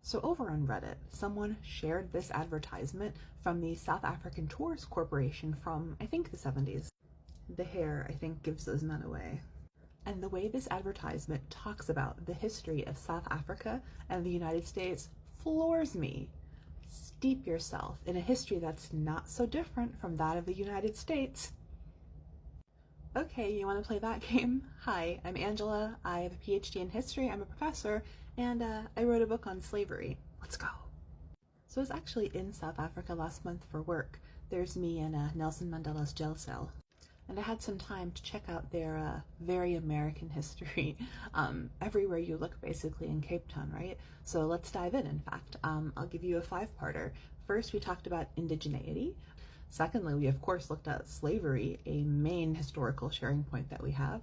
So over on Reddit, someone shared this advertisement from the South African Tourist Corporation from, I think, the 70s. The hair, I think, gives those men away. And the way this advertisement talks about the history of South Africa and the United States floors me. Steep yourself in a history that's not so different from that of the United States. Okay, you want to play that game? Hi, I'm Angela. I have a PhD in history, I'm a professor, and I wrote a book on slavery. Let's go. So I was actually in South Africa last month for work. There's me in Nelson Mandela's jail cell. And I had some time to check out their very American history everywhere you look, basically, in Cape Town, right? So let's dive in fact. I'll give you a 5-parter. First, we talked about indigeneity. Secondly, we of course looked at slavery, a main historical sharing point that we have.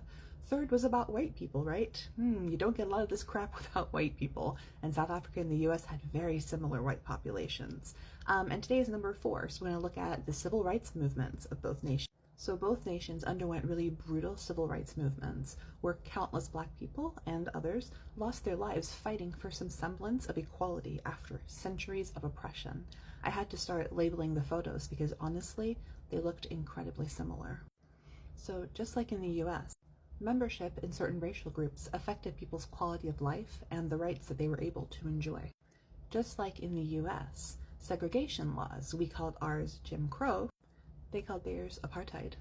Third was about white people, right? You don't get a lot of this crap without white people. And South Africa and the US had very similar white populations. And today is number 4, so we're going to look at the civil rights movements of both nations. So both nations underwent really brutal civil rights movements, where countless Black people and others lost their lives fighting for some semblance of equality after centuries of oppression. I had to start labeling the photos because honestly, they looked incredibly similar. So just like in the US, membership in certain racial groups affected people's quality of life and the rights that they were able to enjoy. Just like in the US, segregation laws, we called ours Jim Crow, they called theirs apartheid,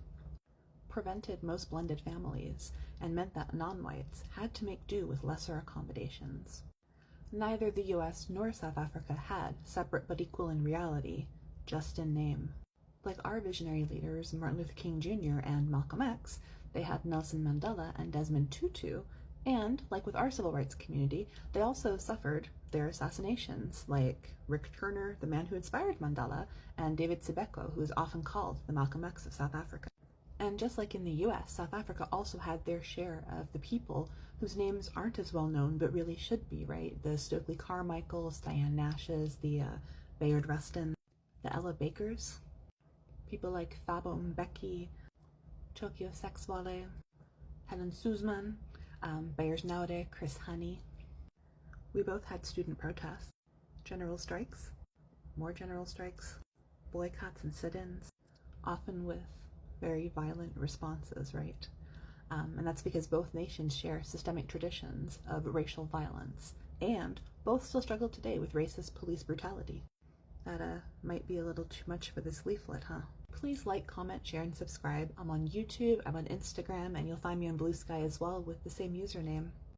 prevented most blended families and meant that non-whites had to make do with lesser accommodations. Neither the US nor South Africa had separate but equal in reality, just in name. Like our visionary leaders, Martin Luther King Jr. and Malcolm X, they had Nelson Mandela and Desmond Tutu, and, like with our civil rights community, they also suffered their assassinations, like Rick Turner, the man who inspired Mandela, and David Sibeko, who is often called the Malcolm X of South Africa. And just like in the US, South Africa also had their share of the people whose names aren't as well known but really should be, right? The Stokely Carmichaels, Diane Nashes, the Bayard Rustin, the Ella Bakers, people like Thabo Mbeki, Tokyo Sexwale, Helen Suzman, Beyers Naude, Chris Honey. We both had student protests, general strikes, more general strikes, boycotts and sit-ins, often with very violent responses, right? And that's because both nations share systemic traditions of racial violence, and both still struggle today with racist police brutality. That might be a little too much for this leaflet, huh? Please like, comment, share, and subscribe. I'm on YouTube, I'm on Instagram, and you'll find me on Blue Sky as well with the same username.